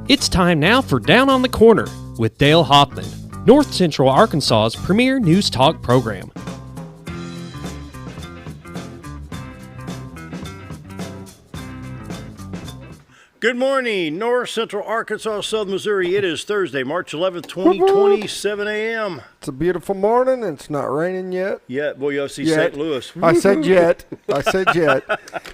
It's time now for Down on the Corner with Dale Hoffman, North Central Arkansas's premier news talk program. Good morning, North Central Arkansas, Southern Missouri. It is Thursday, March 11th, 2020, 7 a.m. It's a beautiful morning, and it's not raining yet. Yeah, well, you'll see St. Louis. I said yet.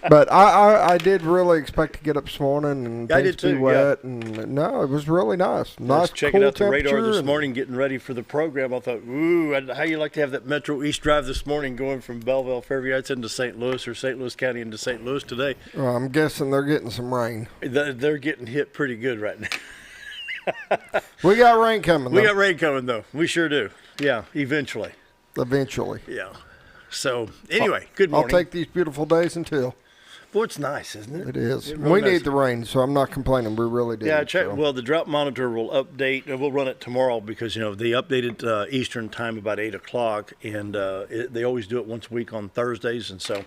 But I did really expect to get up this morning and things to be wet. Yeah. And no, it was really nice. I was checking out the radar this morning, getting ready for the program. I thought, ooh, how you like to have that Metro East drive this morning going from Belleville, Fairview Heights into St. Louis or St. Louis County into St. Louis today? Well, I'm guessing they're getting some rain. They're getting hit pretty good right now. We got rain coming, though. We got rain coming, though. We sure do. Yeah, eventually. Yeah. So, anyway, good morning. I'll take these beautiful days until. Well, it's nice, isn't it? It is. It's really we nice. need the rain, so I'm not complaining. We really do. Yeah, well, the drought monitor will update, and we'll run it tomorrow because, they updated Eastern time about 8 o'clock, and they always do it once a week on Thursdays, and so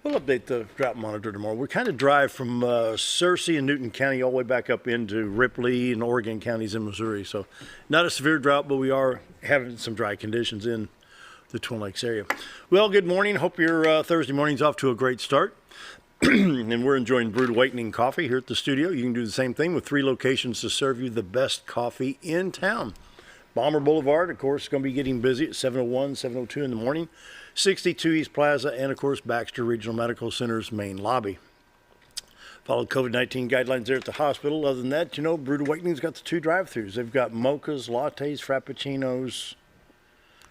we'll update the drought monitor tomorrow. We kind of drive from Searcy and Newton County all the way back up into Ripley and Oregon counties in Missouri. So not a severe drought, but we are having some dry conditions in the Twin Lakes area. Well, good morning. Hope your Thursday morning's off to a great start. And we're enjoying Brewed Awakening coffee here at the studio. You can do the same thing with 3 locations to serve you the best coffee in town. Bomber Boulevard, of course, is going to be getting busy at 7:01, 7:02 in the morning. 62 East Plaza, and of course Baxter Regional Medical Center's main lobby. Follow COVID-19 guidelines there at the hospital. Other than that, Brewed Awakening's got the 2 drive-thrus. They've got mochas, lattes, frappuccinos.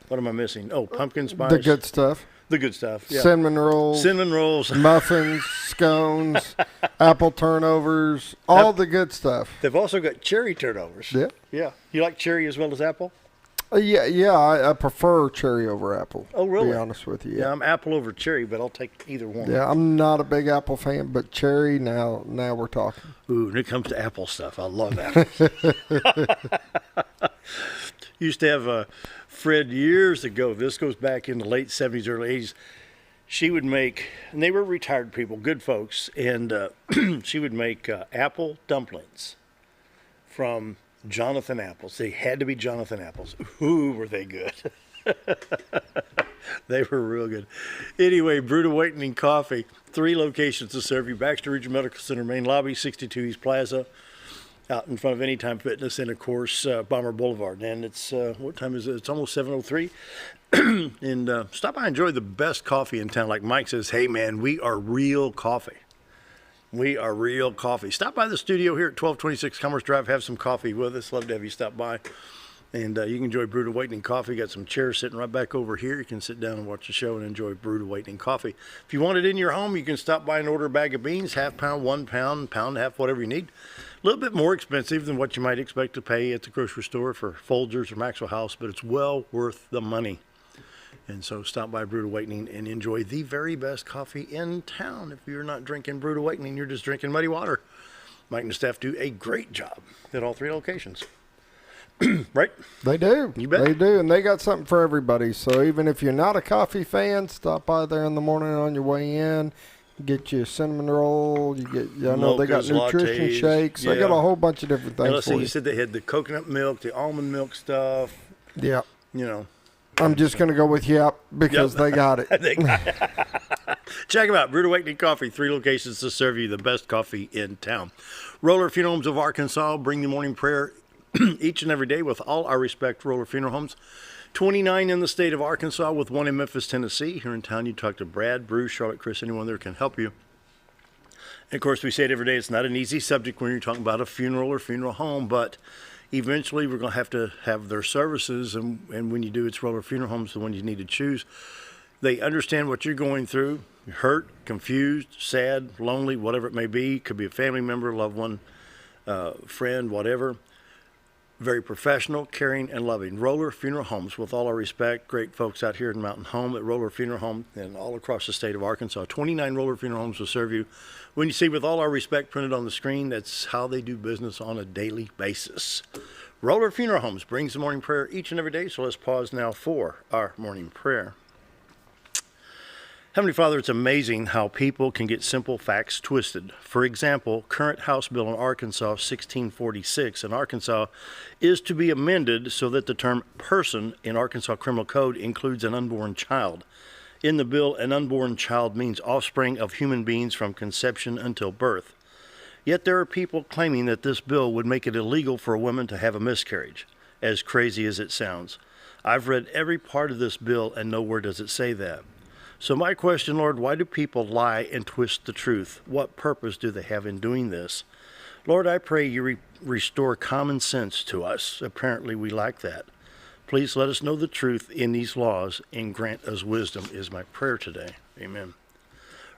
What am I missing? Oh, pumpkin spice. The good stuff. The good stuff, yeah. Cinnamon rolls. Muffins, scones, apple turnovers, all the good stuff. They've also got cherry turnovers. Yeah. Yeah. You like cherry as well as apple? I prefer cherry over apple. Oh, really? To be honest with you. Yeah, I'm apple over cherry, but I'll take either one. Yeah, I'm not a big apple fan, but cherry, now we're talking. Ooh, when it comes to apple stuff, I love apples. Used to have a Fred years ago. This goes back in the late 70s, early 80s. She would make, and they were retired people, good folks, and she would make apple dumplings from Jonathan apples. They had to be Jonathan apples. Ooh, were they good. They were real good. Anyway, Brewed Awakening Coffee, 3 locations to serve you. Baxter Regional Medical Center main lobby, 62 East Plaza, out in front of Anytime Fitness, and of course Bomber Boulevard. And it's what time is it? It's almost 7:03. And stop by and enjoy the best coffee in town. Like Mike says, hey man, we are real coffee. We are real coffee. Stop by the studio here at 1226 Commerce Drive. Have some coffee with us. Love to have you stop by. And you can enjoy Brewed Awakening Coffee. Got some chairs sitting right back over here. You can sit down and watch the show and enjoy Brewed Awakening Coffee. If you want it in your home, you can stop by and order a bag of beans, half pound, 1 pound, pound and a half, whatever you need. A little bit more expensive than what you might expect to pay at the grocery store for Folgers or Maxwell House, but it's well worth the money. And so stop by Brewed Awakening and enjoy the very best coffee in town. If you're not drinking Brewed Awakening, you're just drinking muddy water. Mike and the staff do a great job at all 3 locations. Right? They do. You bet. They do, and they got something for everybody. So even if you're not a coffee fan, stop by there in the morning on your way in. Get you a cinnamon roll. I know they got nutrition lattes, shakes. yeah. They got a whole bunch of different things. Let's see, for you said they had the coconut milk, the almond milk stuff. Yeah. I'm just going to go with because they got it. Check them out. Brewed Awakening Coffee, 3 locations to serve you the best coffee in town. Roller Funeral Homes of Arkansas bring the morning prayer each and every day with all our respect. Roller Funeral Homes, 29 in the state of Arkansas with 1 in Memphis, Tennessee. Here in town, you talk to Brad, Bruce, Charlotte, Chris, anyone there can help you. And of course, we say it every day. It's not an easy subject when you're talking about a funeral or funeral home, but eventually we're going to have their services. And when you do, it's Roller Funeral Homes, the one you need to choose. They understand what you're going through. You're hurt, confused, sad, lonely, whatever it may be. Could be a family member, loved one, friend, whatever. Very professional, caring, and loving. Roller Funeral Homes, with all our respect, great folks out here in Mountain Home at Roller Funeral Home and all across the state of Arkansas. 29 Roller Funeral Homes will serve you. When you see with all our respect printed on the screen, that's how they do business on a daily basis. Roller Funeral Homes brings the morning prayer each and every day, so let's pause now for our morning prayer. Heavenly Father, it's amazing how people can get simple facts twisted. For example, current House bill in Arkansas 1646 in Arkansas is to be amended so that the term person in Arkansas Criminal Code includes an unborn child. In the bill, an unborn child means offspring of human beings from conception until birth. Yet there are people claiming that this bill would make it illegal for a woman to have a miscarriage, as crazy as it sounds. I've read every part of this bill and nowhere does it say that. So my question, Lord, why do people lie and twist the truth? What purpose do they have in doing this? Lord, I pray you restore common sense to us. Apparently we lack that. Please let us know the truth in these laws and grant us wisdom is my prayer today. Amen.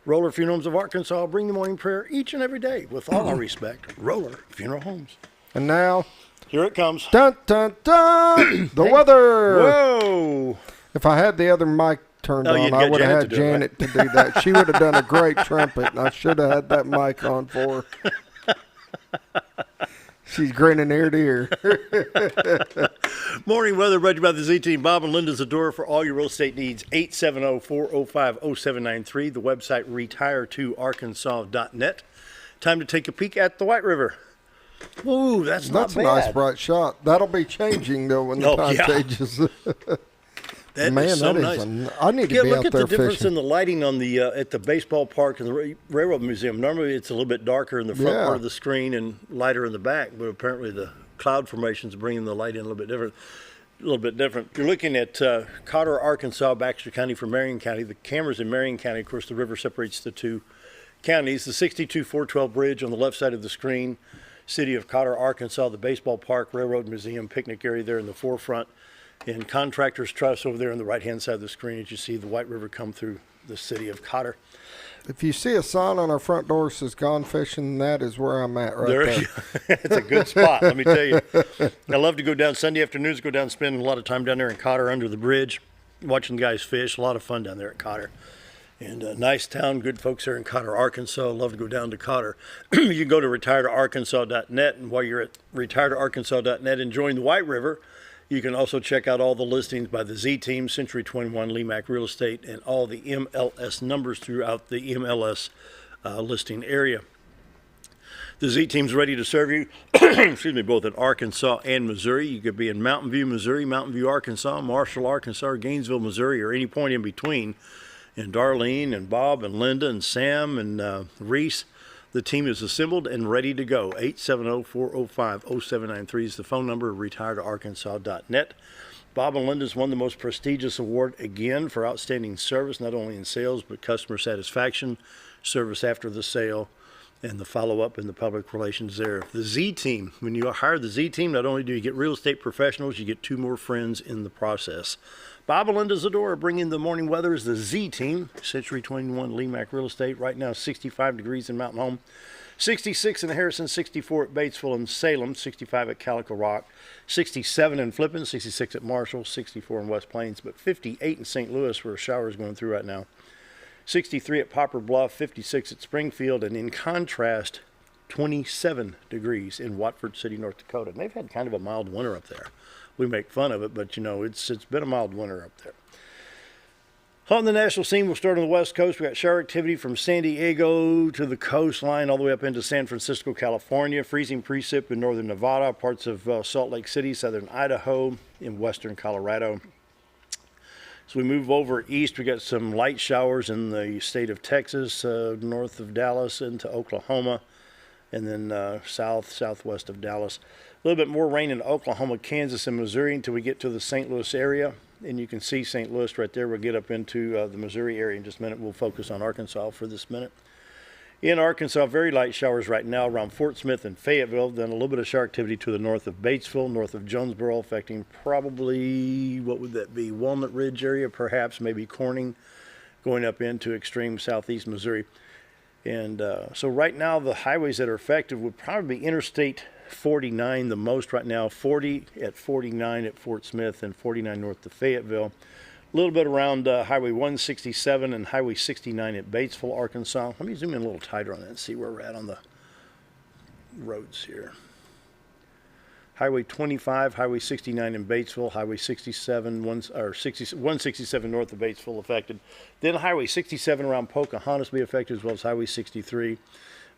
Roller Funeral Homes of Arkansas bring the morning prayer each and every day with all our respect. Roller Funeral Homes. And now, here it comes. Dun, dun, dun! The weather! Whoa! If I had the other mic turned on, I would have had Janet to do that. She would have done a great trumpet, and I should have had that mic on for her. She's grinning ear to ear. Morning weather brought to you by the Z-Team. Bob and Linda's Adora for all your real estate needs. 870-405-0793. The website retire2arkansas.net. Time to take a peek at the White River. Ooh, that's not bad. That's a nice bright shot. That'll be changing, though, when the time changes. That Man, is so that nice. I need to be out there fishing. Look at the difference in the lighting on the at the baseball park and the railroad museum. Normally, it's a little bit darker in the front part of the screen and lighter in the back. But apparently, the cloud formation's bringing the light in a little bit different. You're looking at Cotter, Arkansas, Baxter County from Marion County. The camera's in Marion County. Of course, the river separates the two counties. The 62-412 bridge on the left side of the screen. City of Cotter, Arkansas. The baseball park, railroad museum, picnic area there in the forefront. And Contractors Trust over there on the right-hand side of the screen as you see the White River come through the city of Cotter. If you see a sign on our front door that says "Gone Fishing," that is where I'm at there. It's a good spot, let me tell you. I love to go down Sunday afternoons, go down, spend a lot of time down there in Cotter under the bridge, watching the guys fish. A lot of fun down there at Cotter. And a nice town, good folks there in Cotter, Arkansas. Love to go down to Cotter. You can go to retire2arkansas.net, and while you're at retire2arkansas.net enjoying the White River, you can also check out all the listings by the Z-Team, Century 21, Lemac Real Estate, and all the MLS numbers throughout the MLS listing area. The Z-Team's ready to serve you, excuse me, both in Arkansas and Missouri. You could be in Mountain View, Missouri, Mountain View, Arkansas, Marshall, Arkansas, or Gainesville, Missouri, or any point in between. And Darlene and Bob and Linda and Sam and Reese. The team is assembled and ready to go. 870-405-0793 is the phone number. retire2arkansas.net. Bob and Linda's won the most prestigious award again for outstanding service, not only in sales, but customer satisfaction, service after the sale, and the follow-up and the public relations there. The Z-Team, when you hire the Z-Team, not only do you get real estate professionals, you get 2 more friends in the process. Bob and Linda Zadora bringing the morning weather is the Z-Team, Century 21 Lemac Real Estate. Right now, 65 degrees in Mountain Home, 66 in Harrison, 64 at Batesville and Salem, 65 at Calico Rock, 67 in Flippin, 66 at Marshall, 64 in West Plains, but 58 in St. Louis where a shower is going through right now. 63 at Poplar Bluff, 56 at Springfield, and in contrast, 27 degrees in Watford City, North Dakota. And they've had kind of a mild winter up there. We make fun of it, but, you know, it's been a mild winter up there. On the national scene, we'll start on the West Coast. We got shower activity from San Diego to the coastline, all the way up into San Francisco, California. Freezing precip in northern Nevada, parts of Salt Lake City, southern Idaho, in western Colorado. As we move over east, we got some light showers in the state of Texas, north of Dallas into Oklahoma, and then southwest of Dallas. A little bit more rain in Oklahoma, Kansas, and Missouri until we get to the St. Louis area. And you can see St. Louis right there. We'll get up into the Missouri area in just a minute. We'll focus on Arkansas for this minute. In Arkansas, very light showers right now around Fort Smith and Fayetteville. Then a little bit of shower activity to the north of Batesville, north of Jonesboro, affecting probably, what would that be, Walnut Ridge area, perhaps, maybe Corning, going up into extreme southeast Missouri. And so right now, the highways that are affected would probably be Interstate 49 the most right now, 40 at 49 at Fort Smith and 49 north to Fayetteville. A little bit around Highway 167 and Highway 69 at Batesville, Arkansas. Let me zoom in a little tighter on that and see where we're at on the roads here. Highway 25, Highway 69 in Batesville, Highway 67, 167 north of Batesville affected. Then Highway 67 around Pocahontas be affected, as well as Highway 63.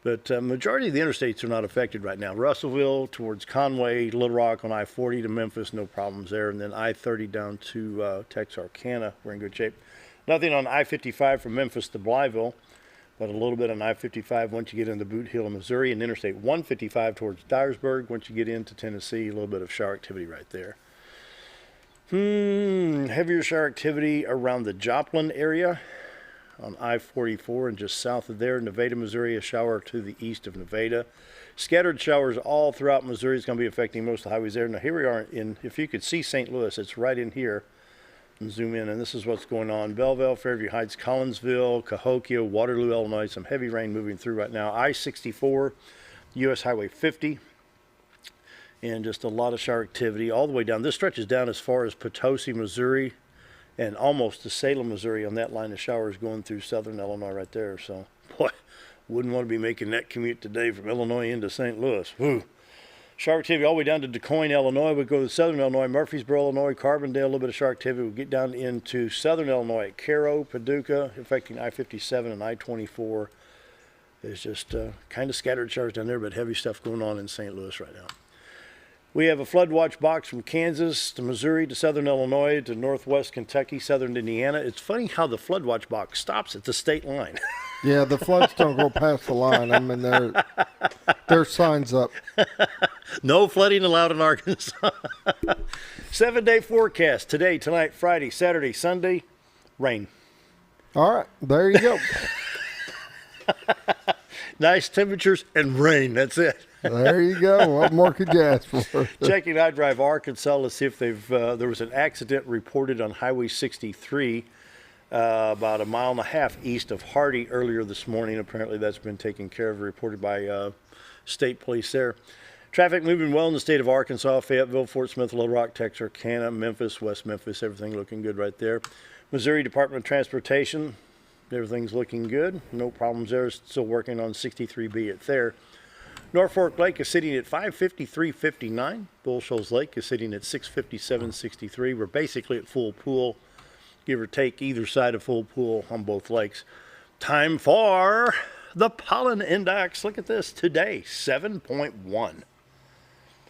But majority of the interstates are not affected right now. Russellville towards Conway, Little Rock on I-40 to Memphis, no problems there. And then I-30 down to Texarkana, we're in good shape. Nothing on I-55 from Memphis to Blytheville, but a little bit on I-55 once you get into Boot Hill, Missouri, and Interstate 155 towards Dyersburg. Once you get into Tennessee, a little bit of shower activity right there. Heavier shower activity around the Joplin area on I-44 and just south of there. Nevada, Missouri, a shower to the east of Nevada. Scattered showers all throughout Missouri is going to be affecting most of the highways there. Now here we are in, if you could see St. Louis, it's right in here. And zoom in, and this is what's going on. Belleville, Fairview Heights, Collinsville, Cahokia, Waterloo, Illinois. Some heavy rain moving through right now. I-64, U.S. Highway 50, and just a lot of shower activity all the way down. This stretches down as far as Potosi, Missouri, and almost to Salem, Missouri on that line of showers going through southern Illinois right there. So, boy, wouldn't want to be making that commute today from Illinois into St. Louis. Whew. Shower activity all the way down to DuQuoin, Illinois. We go to southern Illinois, Murfreesboro, Illinois, Carbondale, a little bit of shower activity. We'll get down into southern Illinois at Cairo, Paducah, affecting I-57 and I-24. There's just kind of scattered showers down there, but heavy stuff going on in St. Louis right now. We have a flood watch box from Kansas to Missouri to southern Illinois to northwest Kentucky, southern Indiana. It's funny how the flood watch box stops at the state line. Yeah, the floods don't go past the line. I mean, there's signs up. No flooding allowed in Arkansas. 7-day forecast. Today, tonight, Friday, Saturday, Sunday, rain. All right, there you go. Nice temperatures and rain. That's it. There you go. What more could you ask for? Checking iDrive Arkansas. Let's see if they've. There was an accident reported on Highway 63. About a mile and a half east of Hardy earlier this morning. Apparently that's been taken care of, reported by state police there. Traffic moving well in the state of Arkansas, Fayetteville, Fort Smith, Little Rock, Texarkana, Memphis, West Memphis, everything looking good right there. Missouri Department of Transportation, everything's looking good. No problems there. Still working on 63B at there. Norfolk Lake is sitting at 553.59. Bull Shoals Lake is sitting at 657.63. We're basically at full pool, give or take either side of full pool on both lakes. Time for the pollen index. Look at this today, 7.1.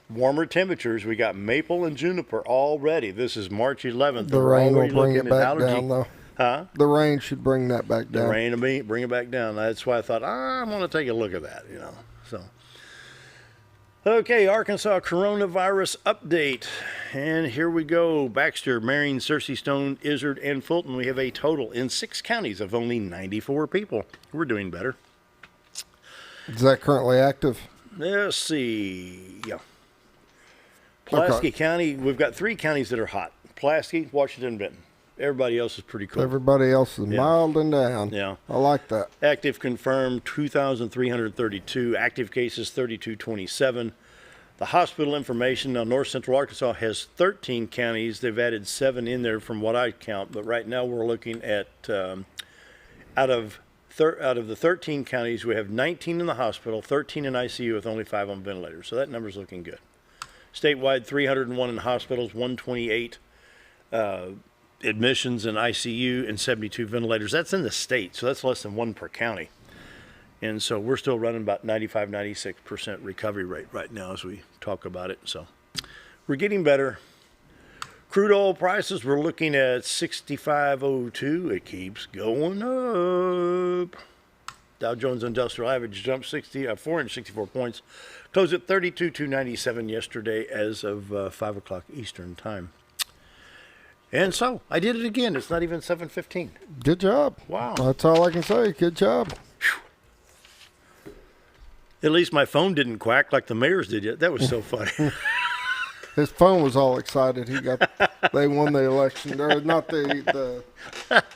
Warmer temperatures. We got maple and juniper already. This is March 11th. The rain will bring it back down, though. Huh? The rain should bring that back down. The rain will bring it back down. That's why I thought, I'm going to take a look at that, So, okay, Arkansas coronavirus update. And here we go. Baxter, Marion, Searcy, Stone, Izard, and Fulton. We have a total in 6 counties of only 94 people. We're doing better. Is that currently active? Let's see. Yeah. Pulaski County, we've got 3 counties that are hot. Pulaski, Washington, Benton. Everybody else is pretty cool. Everybody else is mild and down. Yeah. I like that. Active confirmed, 2,332. Active cases, 3,227. The hospital information, now North Central Arkansas has 13 counties. They've added 7 in there from what I count. But right now we're looking at, out of the 13 counties, we have 19 in the hospital, 13 in ICU with only 5 on ventilators. So that number's looking good. Statewide, 301 in hospitals, 128 admissions in ICU, and 72 ventilators. That's in the state, so that's less than 1 per county. And so we're still running about 95, 96% recovery rate right now as we talk about it. So we're getting better. Crude oil prices, we're looking at 65.02. It keeps going up. Dow Jones Industrial Average jumped 464 points. Closed at 32,297 yesterday as of 5 o'clock Eastern time. And so I did it again. It's not even 7:15. Good job. Wow. That's all I can say. Good job. Whew. At least my phone didn't quack like the mayor's did yet. That was so funny. His phone was all excited. They won the election. Or not the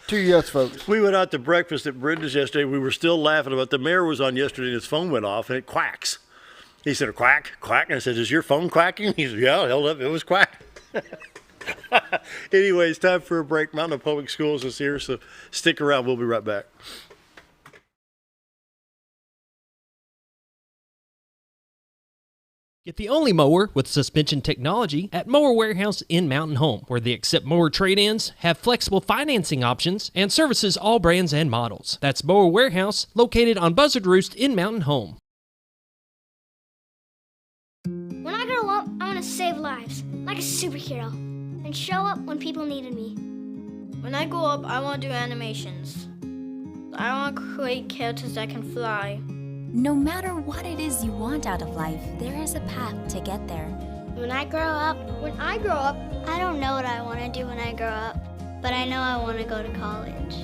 2 yes votes. We went out to breakfast at Brenda's yesterday. We were still laughing about the mayor was on yesterday and his phone went off and it quacks. He said, quack, quack. And I said, is your phone quacking? He said, yeah, held up. It was quack. Anyways, time for a break. Mountain Public Schools is here, so stick around. We'll be right back. Get the only mower with suspension technology at Mower Warehouse in Mountain Home, where they accept mower trade-ins, have flexible financing options, and services all brands and models. That's Mower Warehouse, located on Buzzard Roost in Mountain Home. When I grow up, I want to save lives, like a superhero, and show up when people needed me. When I grow up, I want to do animations. I want to create characters that can fly. No matter what it is you want out of life, there is a path to get there. When I grow up, I don't know what I want to do when I grow up, but I know I want to go to college.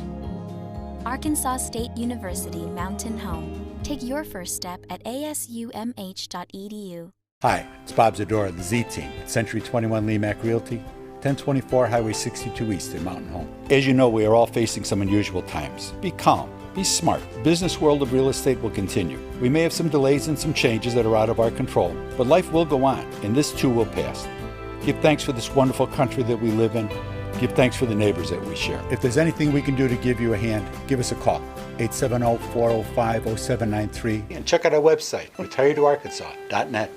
Arkansas State University Mountain Home. Take your first step at asumh.edu. Hi, it's Bob Zadora, the Z-Team at Century 21 Lemac Realty, 1024 Highway 62 East in Mountain Home. As you know, we are all facing some unusual times. Be calm. Be smart. The business world of real estate will continue. We may have some delays and some changes that are out of our control, but life will go on, and this too will pass. Give thanks for this wonderful country that we live in. Give thanks for the neighbors that we share. If there's anything we can do to give you a hand, give us a call, 870-405-0793, and check out our website, retiredoarkansas.net.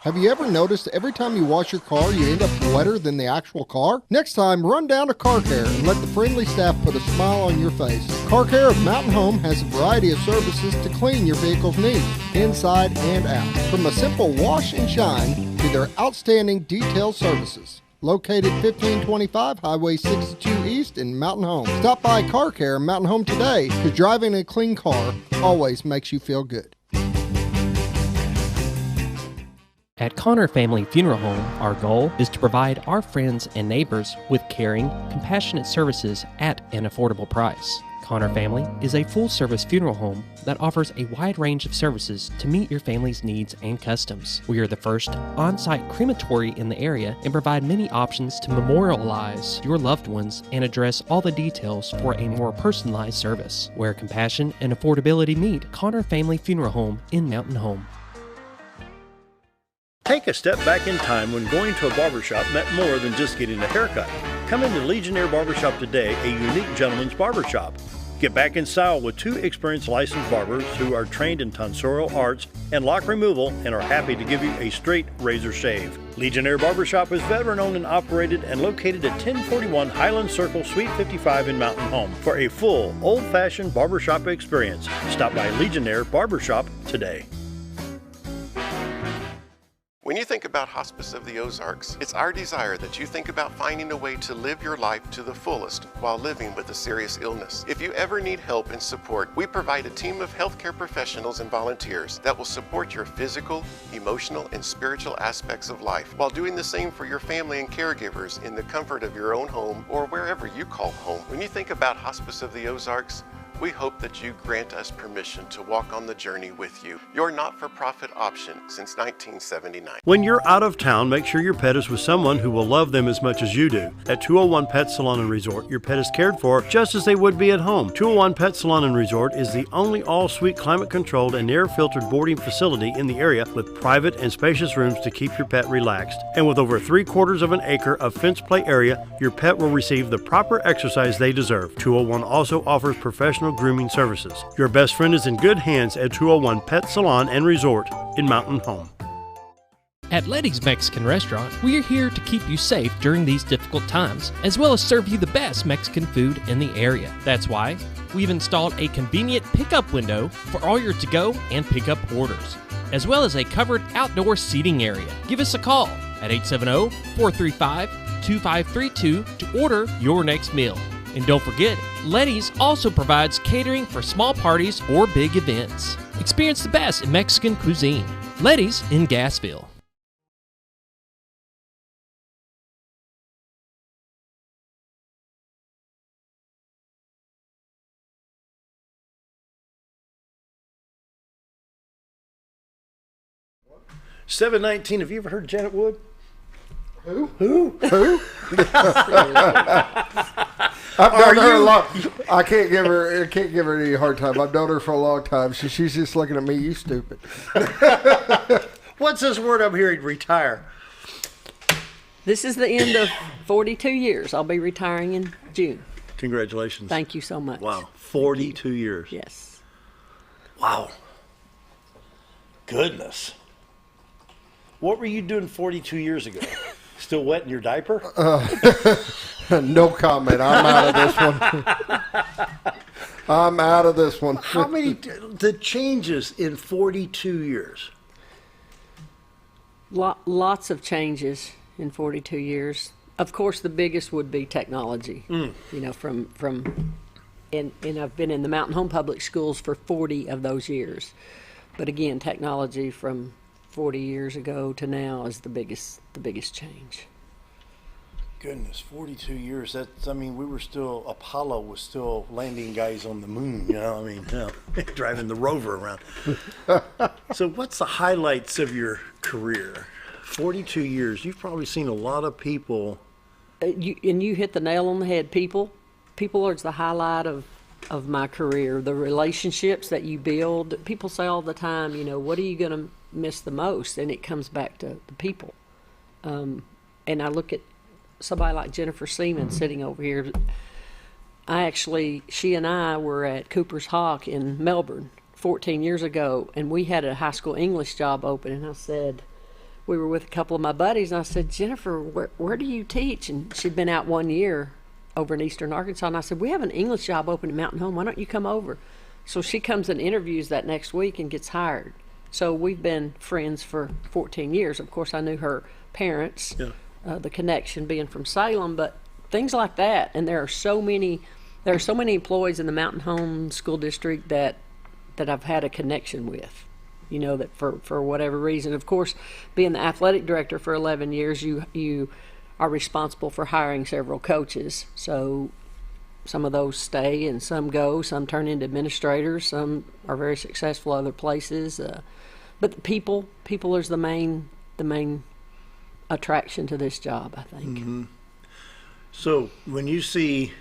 Have you ever noticed every time you wash your car, you end up wetter than the actual car? Next time, run down to Car Care and let the friendly staff put a smile on your face. Car Care of Mountain Home has a variety of services to clean your vehicle's needs, inside and out. From a simple wash and shine to their outstanding detailed services. Located 1525 Highway 62 East in Mountain Home. Stop by Car Care Mountain Home today, because driving a clean car always makes you feel good. At Connor Family Funeral Home, our goal is to provide our friends and neighbors with caring, compassionate services at an affordable price. Connor Family is a full-service funeral home that offers a wide range of services to meet your family's needs and customs. We are the first on-site crematory in the area and provide many options to memorialize your loved ones and address all the details for a more personalized service. Where compassion and affordability meet, Connor Family Funeral Home in Mountain Home. Take a step back in time when going to a barbershop meant more than just getting a haircut. Come into Legionnaire Barbershop today, a unique gentleman's barbershop. Get back in style with 2 experienced licensed barbers who are trained in tonsorial arts and lock removal and are happy to give you a straight razor shave. Legionnaire Barbershop is veteran-owned and operated and located at 1041 Highland Circle, Suite 55 in Mountain Home. For a full, old-fashioned barbershop experience, stop by Legionnaire Barbershop today. When you think about Hospice of the Ozarks, it's our desire that you think about finding a way to live your life to the fullest while living with a serious illness. If you ever need help and support, we provide a team of healthcare professionals and volunteers that will support your physical, emotional, and spiritual aspects of life while doing the same for your family and caregivers in the comfort of your own home or wherever you call home. When you think about Hospice of the Ozarks, we hope that you grant us permission to walk on the journey with you. Your not-for-profit option since 1979. When you're out of town, make sure your pet is with someone who will love them as much as you do. At 201 Pet Salon and Resort, your pet is cared for just as they would be at home. 201 Pet Salon and Resort is the only all-suite climate-controlled and air-filtered boarding facility in the area with private and spacious rooms to keep your pet relaxed. And with over 3/4 of an acre of fenced play area, your pet will receive the proper exercise they deserve. 201 also offers professional grooming services. Your best friend is in good hands at 201 Pet Salon and Resort in Mountain Home. At Letty's Mexican Restaurant, we are here to keep you safe during these difficult times, as well as serve you the best Mexican food in the area. That's why we've installed a convenient pickup window for all your to-go and pickup orders, as well as a covered outdoor seating area. Give us a call at 870-435-2532 to order your next meal. And don't forget, Letty's also provides catering for small parties or big events. Experience the best in Mexican cuisine. Letty's in Gassville. $7.19. Have you ever heard of Janet Wood? Who? I've known her a lot. I can't give her any hard time. I've known her for a long time. She's just looking at me. You stupid. What's this word I'm hearing? Retire. This is the end of 42 years. I'll be retiring in June. Congratulations. Thank you so much. Wow, 42 years. Yes. Wow. Goodness. What were you doing 42 years ago? Still wet in your diaper? No comment. I'm out of this one. I'm out of this one. How many the changes in 42 years? Lots of changes in 42 years. Of course, the biggest would be technology. You know, and I've been in the Mountain Home Public Schools for 40 of those years. But again, technology from 40 years ago to now is the biggest change. Goodness, 42 years. I mean, Apollo was still landing guys on the moon, you know, I mean, driving the rover around. So what's the highlights of your career? 42 years. You've probably seen a lot of people. You hit the nail on the head. People are the highlight of my career. The relationships that you build. People say all the time, you know, what are you going to miss the most? And it comes back to the people. And I look at somebody like Jennifer Seamen sitting over here. She and I were at Cooper's Hawk in Melbourne 14 years ago, and we had a high school English job open, and I said, we were with a couple of my buddies, and I said, Jennifer, where do you teach? And she'd been out 1 year over in eastern Arkansas, and I said, we have an English job open at Mountain Home. Why don't you come over? So she comes and interviews that next week and gets hired. So we've been friends for 14 years. Of course, I knew her parents. Yeah. The connection being from Salem, but things like that. And there are so many employees in the Mountain Home School District that I've had a connection with, you know, that for whatever reason. Of course, being the athletic director for 11 years, you are responsible for hiring several coaches. So some of those stay and some go, some turn into administrators, some are very successful other places. But the people is the main attraction to this job, I think. Mm-hmm. So when you see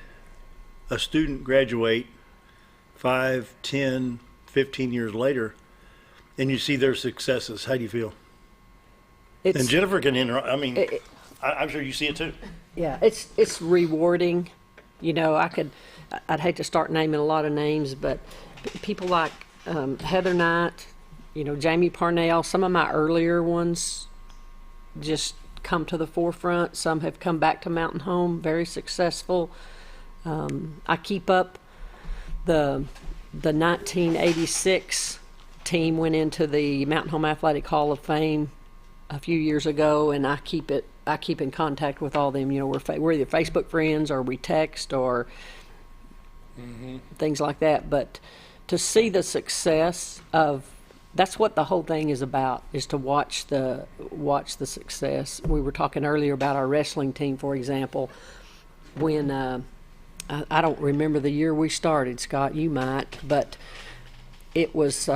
a student graduate 5, 10, 15 years later, and you see their successes, how do you feel? And Jennifer can interrupt. I mean, I'm sure you see it too. Yeah, it's rewarding. You know, I'd hate to start naming a lot of names, but people like Heather Knight, you know, Jamie Parnell, some of my earlier ones just come to the forefront. Some have come back to Mountain Home, very successful. I keep up the 1986 team went into the Mountain Home Athletic Hall of Fame a few years ago, and I keep in contact with all them. You know, we're either Facebook friends or we text or things like that. But to see the success of that's what the whole thing is about, is to watch the success. We were talking earlier about our wrestling team, for example. When I don't remember the year we started, Scott, you might, but it was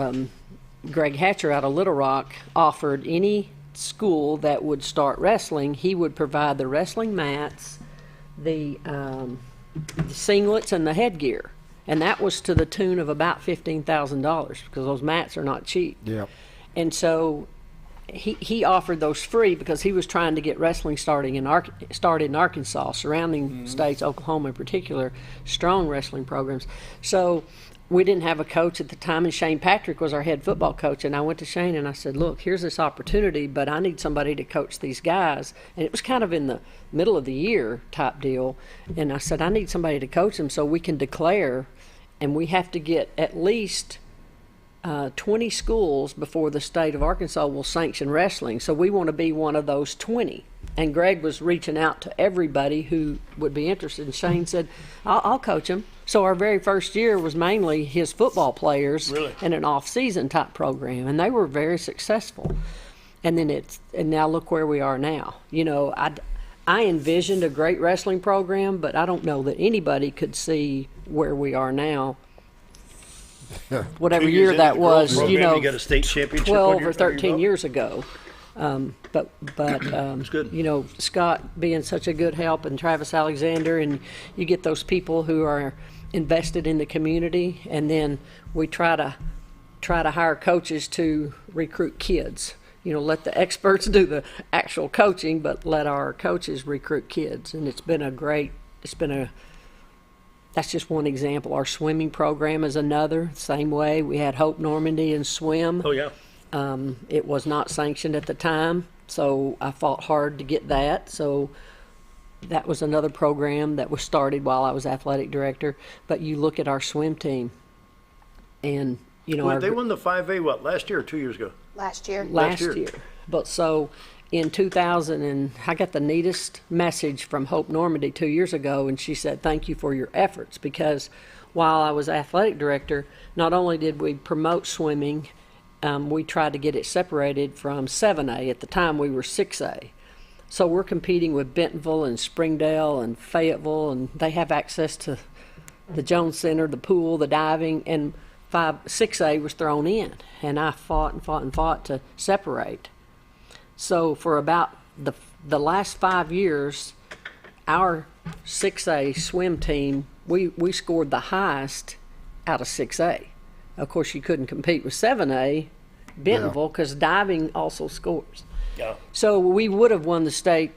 Greg Hatcher out of Little Rock offered any school that would start wrestling, he would provide the wrestling mats, the singlets, and the headgear. And that was to the tune of about $15,000 because those mats are not cheap. Yeah. And so he offered those free because he was trying to get wrestling started in Arkansas, surrounding states, Oklahoma in particular, strong wrestling programs. So we didn't have a coach at the time, and Shane Patrick was our head football coach. And I went to Shane and I said, look, here's this opportunity, but I need somebody to coach these guys. And it was kind of in the middle of the year type deal. And I said, I need somebody to coach them so we can declare, and we have to get at least 20 schools before the state of Arkansas will sanction wrestling. So we want to be one of those 20. And Greg was reaching out to everybody who would be interested. And Shane said, I'll coach them. So our very first year was mainly his football players in an off-season type program, and they were very successful. And then now look where we are now. You know, I envisioned a great wrestling program, but I don't know that anybody could see where we are now. Whatever year that was, you know, you got a state championship 12 or 13 years ago. But you know, Scott being such a good help, and Travis Alexander, and you get those people who are invested in the community, and then we try to hire coaches to recruit kids. You know, let the experts do the actual coaching, but let our coaches recruit kids. And that's just one example. Our swimming program is another, same way. We had Hope Normandy in swim. Oh, yeah. It was not sanctioned at the time. So I fought hard to get that. So that was another program that was started while I was athletic director. But you look at our swim team, and they won the 5A last year or 2 years ago? Last year. Last year. But so in 2000, and I got the neatest message from Hope Normandy 2 years ago, and she said, "Thank you for your efforts," because while I was athletic director, not only did we promote swimming, we tried to get it separated from 7A. At the time, we were 6A. So we're competing with Bentonville and Springdale and Fayetteville, and they have access to the Jones Center, the pool, the diving, and 6A was thrown in. And I fought and fought and fought to separate. So for about the last 5 years, our 6A swim team, we scored the highest out of 6A. Of course, you couldn't compete with 7A, Bentonville, because diving also scores. Yeah. So we would have won the state.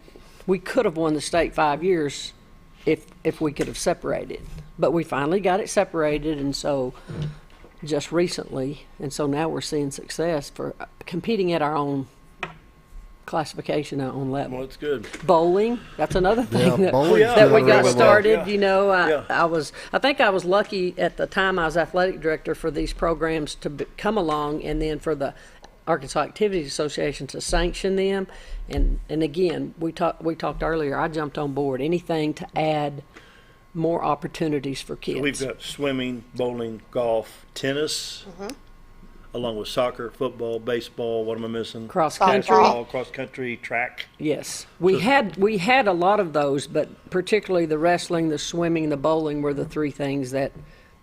We could have won the state 5 years if we could have separated. But we finally got it separated, and so just recently, and so now we're seeing success for competing at our own classification, our own level. Well, it's good. Bowling, that's another thing that we got started. Yeah. I think I was lucky at the time I was athletic director for these programs to come along, and then for the Arkansas Activities Association to sanction them. And again, we talked earlier, I jumped on board anything to add more opportunities for kids. So we've got swimming, bowling, golf, tennis, along with soccer, football, baseball. What am I missing? Cross country. Basketball, cross country, track. Yes, we had a lot of those, but particularly the wrestling, the swimming, the bowling were the three things that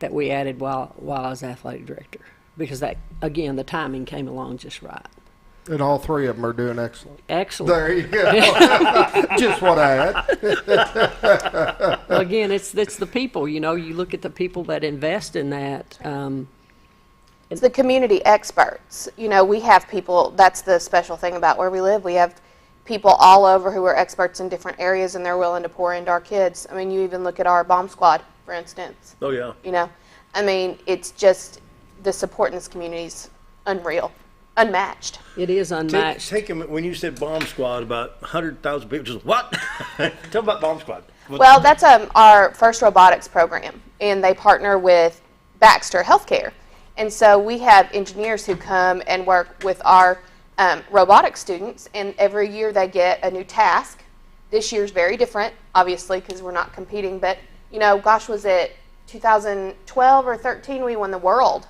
we added while I was athletic director, because that, again, the timing came along just right. And all three of them are doing excellent. Excellent. There you go. Just what I had. Well, again, it's the people. You look at the people that invest in that. It's the community experts. We have people, that's the special thing about where we live. We have people all over who are experts in different areas, and they're willing to pour into our kids. I mean, you even look at our bomb squad, for instance. Oh, yeah. I mean, it's just the support in this community is unreal, unmatched. It is unmatched. Take them, when you said bomb squad, about 100,000 people just, what? Tell about bomb squad. Well, that's our first robotics program, and they partner with Baxter Healthcare. And so we have engineers who come and work with our robotics students, and every year they get a new task. This year's very different, obviously, because we're not competing, but, was it 2012 or 13 we won the world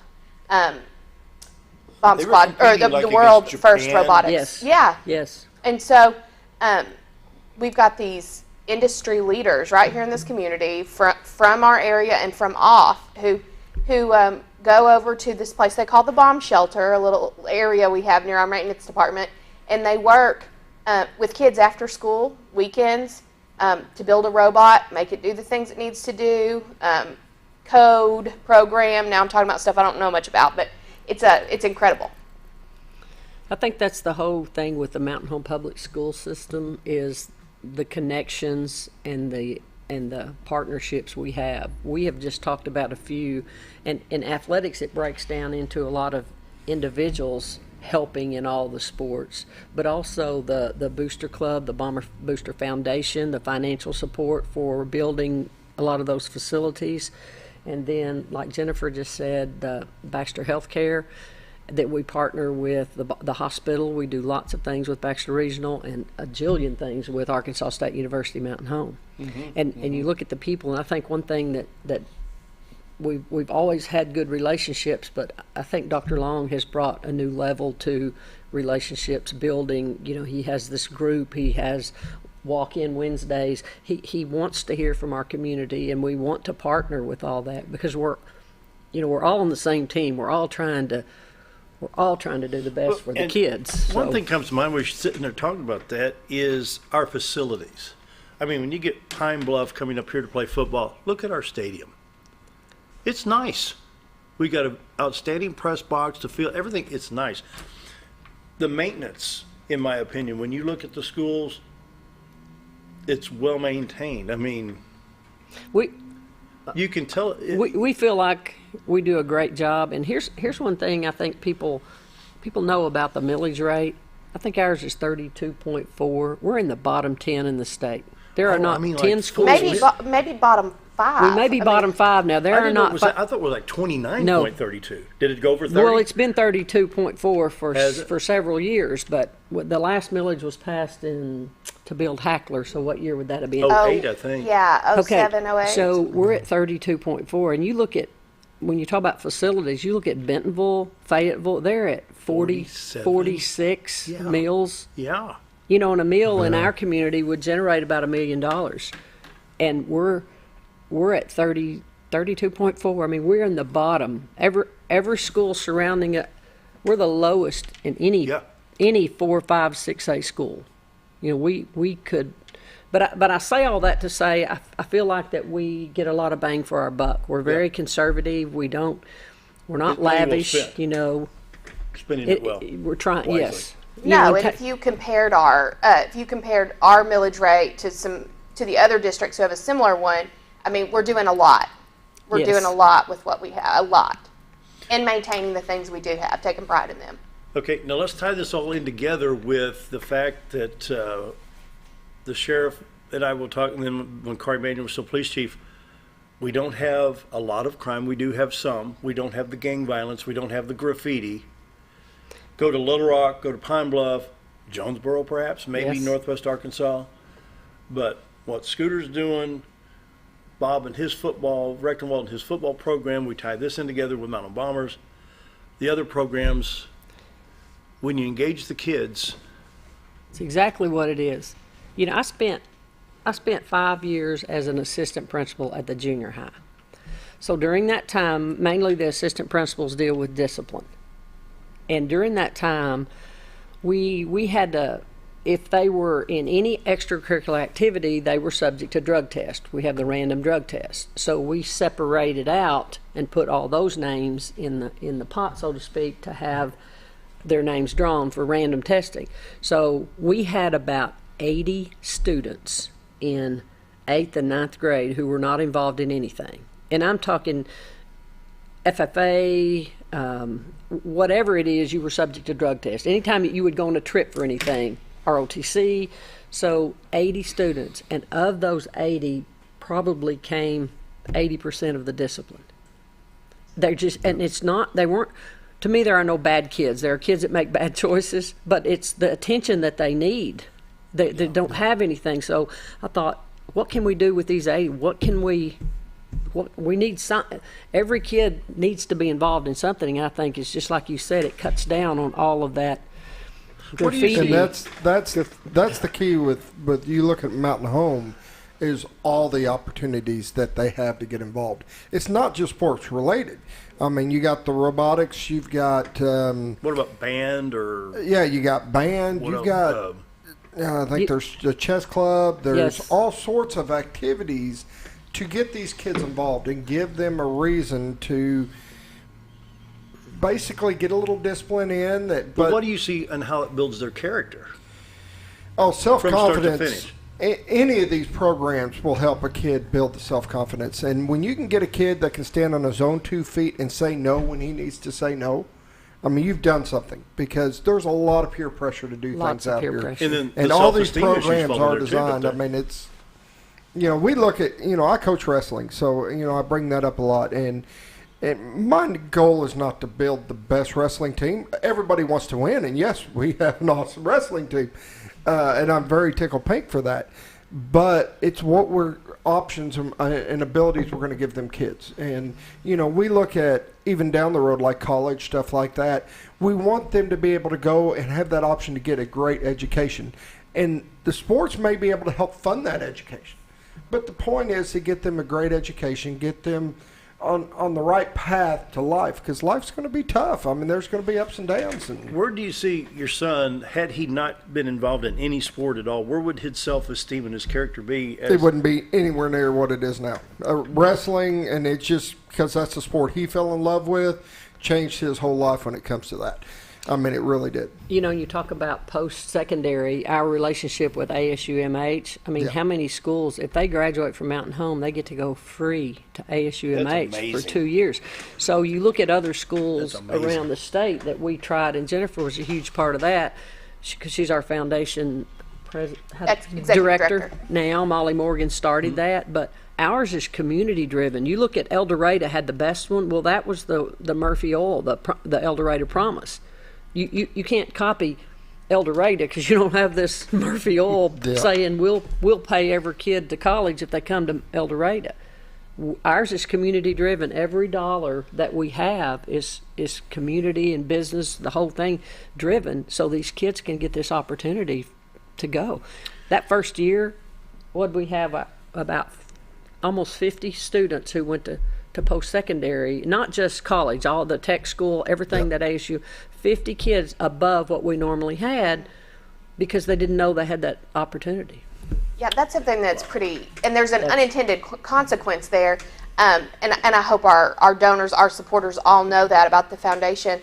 bomb squad, or the world first robotics. Yes. Yeah. Yes. And so we've got these industry leaders right here in this community from our area and from off who go over to this place they call the bomb shelter, a little area we have near our maintenance department, and they work with kids after school, weekends, to build a robot, make it do the things it needs to do, code, program. Now I'm talking about stuff I don't know much about, but it's incredible. I think that's the whole thing with the Mountain Home Public School system is the connections and the partnerships we have. We have just talked about a few, and in athletics it breaks down into a lot of individuals helping in all the sports, but also the Booster Club, the Bomber Booster Foundation, the financial support for building a lot of those facilities. And then, like Jennifer just said, the Baxter Healthcare, that we partner with the hospital. We do lots of things with Baxter Regional and a jillion things with Arkansas State University Mountain Home. And you look at the people, and I think one thing that we've always had good relationships, but I think Dr. Long has brought a new level to relationships building. He has this group, he has walk-in Wednesdays. He wants to hear from our community, and we want to partner with all that because we're all on the same team. We're all trying to do the best for the kids. One thing comes to mind when we're sitting there talking about that is our facilities. I mean, when you get Pine Bluff coming up here to play football, look at our stadium. It's nice. We got an outstanding press box to field everything. It's nice. The maintenance, in my opinion, when you look at the schools, it's well maintained. I mean, you can tell. We feel like we do a great job. And here's one thing I think people know about the millage rate. I think ours is 32.4. We're in the bottom 10 in the state. There are not 10 schools. Maybe bottom 5. We may be bottom 5 now. There are not. I thought it was like 29.32. Did it go over 30? Well, it's been 32.4 for several years, but the last millage was passed to build Hackler. So what year would that have been? 08, I think. Yeah, 07, 08. So we're at 32.4, and you look at, when you talk about facilities, you look at Bentonville, Fayetteville, they're at 46 meals. Yeah. You know, and a meal in our community would generate about $1 million. And we're at 32.4. I mean, we're in the bottom. Every school surrounding it, we're the lowest in any 4, 5, 6A school. You know, we could, but I say all that to say I feel like that we get a lot of bang for our buck. We're very conservative. We're not lavish. You know, spending it well. We're trying. Wisely. Yes. No, and if you compared our millage rate to the other districts who have a similar one, I mean, we're doing a lot. We're doing a lot with what we have, and maintaining the things we do have, taking pride in them. Okay, now let's tie this all in together with the fact that the sheriff and I will talk, and then when Corey Maynard was still police chief, we don't have a lot of crime. We do have some. We don't have the gang violence. We don't have the graffiti. Go to Little Rock, go to Pine Bluff, Jonesboro perhaps, maybe Northwest Arkansas. But what Scooter's doing, Bob and his football, Rectenwald and his football program, we tie this in together with Mountain Bombers. The other programs, when you engage the kids. It's exactly what it is. You know, I spent 5 years as an assistant principal at the junior high. So during that time, mainly the assistant principals deal with discipline. And during that time, we had to, if they were in any extracurricular activity, they were subject to drug test. We have the random drug test. So we separated out and put all those names in the pot, so to speak, to have their names drawn for random testing. So we had about 80 students in 8th and 9th grade who were not involved in anything. And I'm talking FFA, whatever it is, you were subject to drug test. Anytime you would go on a trip for anything, ROTC, so 80 students. And of those 80, probably came 80% of the discipline. They're just, and it's not, they weren't, to me, there are no bad kids. There are kids that make bad choices, but it's the attention that they need. They don't have anything. So I thought, what can we do with these 80? What we need every kid needs to be involved in something. And I think it's just like you said, it cuts down on all of that graffiti. And that's the key with you look at Mountain Home, is all the opportunities that they have to get involved. It's not just sports related. I mean, you got the robotics, you've got what about band or you got band, you've got I think there's the chess club, there's all sorts of activities to get these kids involved and give them a reason to basically get a little discipline in. But what do you see and how it builds their character? Oh, self-confidence. From start to finish. Any of these programs will help a kid build the self-confidence. And when you can get a kid that can stand on his own 2 feet and say no when he needs to say no, I mean, you've done something, because there's a lot of peer pressure to do things out here. And all these programs are designed. I mean, it's, you know, we look at, you know, I coach wrestling, so, you know, I bring that up a lot. And my goal is not to build the best wrestling team. Everybody wants to win, and yes, we have an awesome wrestling team, and I'm very tickled pink for that. But it's what options and abilities we're going to give them kids. And, you know, we look at even down the road, like college, stuff like that. We want them to be able to go and have that option to get a great education. And the sports may be able to help fund that education. But the point is to get them a great education, get them on the right path to life, because life's going to be tough. I mean, there's going to be ups and downs. And where do you see your son, had he not been involved in any sport at all, where would his self-esteem and his character be? It wouldn't be anywhere near what it is now. Wrestling, and it's just because that's the sport he fell in love with, changed his whole life when it comes to that. I mean, it really did. You know, you talk about post-secondary, our relationship with ASUMH. I mean, how many schools, if they graduate from Mountain Home, they get to go free to ASUMH for 2 years. So you look at other schools around the state that we tried, and Jennifer was a huge part of that. because she's our foundation director now. Molly Morgan started that, but ours is community driven. You look at El Dorado had the best one. Well, that was the Murphy Oil, the El Dorado Promise. You can't copy El Dorado because you don't have this Murphy Oil saying we'll pay every kid to college if they come to El Dorado. Ours is community driven. Every dollar that we have is community and business, the whole thing driven, so these kids can get this opportunity to go. That first year, what we have about almost 50 students who went to post-secondary, not just college, all the tech school, everything that ASU, 50 kids above what we normally had because they didn't know they had that opportunity. Yeah, that's something that's pretty, and there's an unintended consequence there, and I hope our donors, our supporters all know that about the foundation.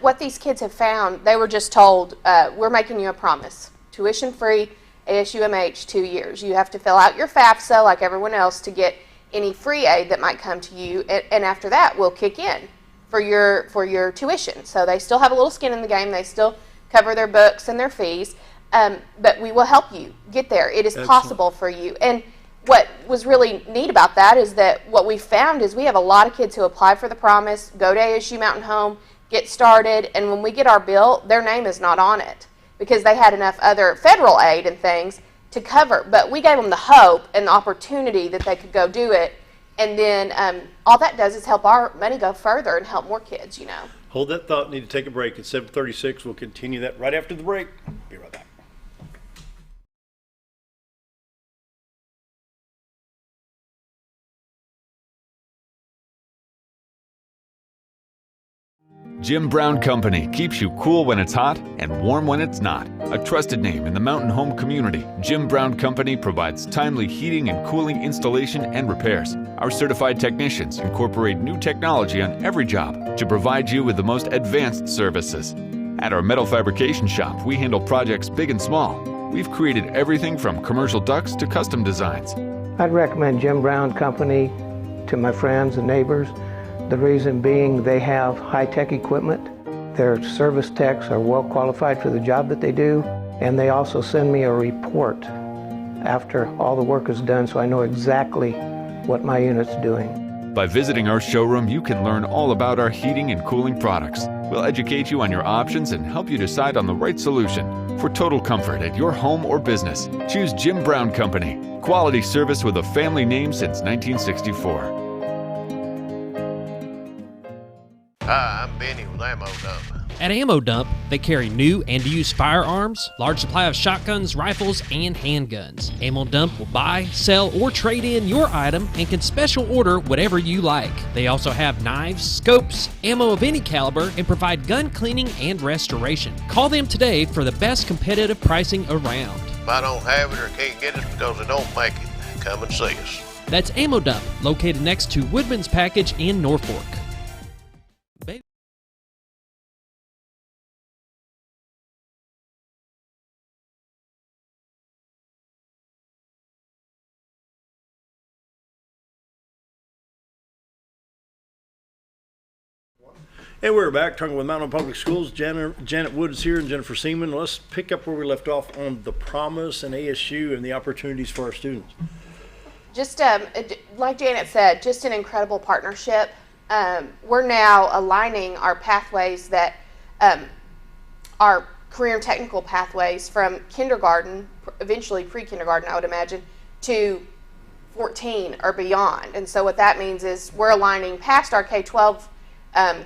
What these kids have found, they were just told, we're making you a promise, tuition-free, ASUMH, 2 years. You have to fill out your FAFSA like everyone else to get any free aid that might come to you, and after that, we'll kick in for your tuition. So they still have a little skin in the game. They still cover their books and their fees. But we will help you get there. It is possible for you. And what was really neat about that is that what we found is we have a lot of kids who apply for the Promise, go to ASU Mountain Home, get started, and when we get our bill, their name is not on it because they had enough other federal aid and things to cover. But we gave them the hope and the opportunity that they could go do it. And then all that does is help our money go further and help more kids, you know. Hold that thought. Need to take a break. It's 7:36. We'll continue that right after the break. Be right back. Jim Brown Company keeps you cool when it's hot and warm when it's not. A trusted name in the mountain home community, Jim Brown Company provides timely heating and cooling installation and repairs. Our certified technicians incorporate new technology on every job to provide you with the most advanced services. At our metal fabrication shop, we handle projects big and small. We've created everything from commercial ducts to custom designs. I'd recommend Jim Brown Company to my friends and neighbors. The reason being they have high-tech equipment. Their service techs are well qualified for the job that they do, and they also send me a report after all the work is done so I know exactly what my unit's doing. By visiting our showroom, you can learn all about our heating and cooling products. We'll educate you on your options and help you decide on the right solution. For total comfort at your home or business, choose Jim Brown Company. Quality service with a family name since 1964. Hi, I'm Benny with Ammo Dump. At Ammo Dump, they carry new and used firearms, large supply of shotguns, rifles, and handguns. Ammo Dump will buy, sell, or trade in your item and can special order whatever you like. They also have knives, scopes, ammo of any caliber, and provide gun cleaning and restoration. Call them today for the best competitive pricing around. If I don't have it or can't get it because they don't make it, come and see us. That's Ammo Dump, located next to Woodman's Package in Norfolk. And we're back talking with Mountain Public Schools. Janet Wood is here and Jennifer Seamen. Let's pick up where we left off on the Promise and ASU and the opportunities for our students. Just like Janet said, just an incredible partnership. We're now aligning our pathways that our career and technical pathways from kindergarten, eventually pre-kindergarten I would imagine, to 14 or beyond. And so what that means is we're aligning past our K-12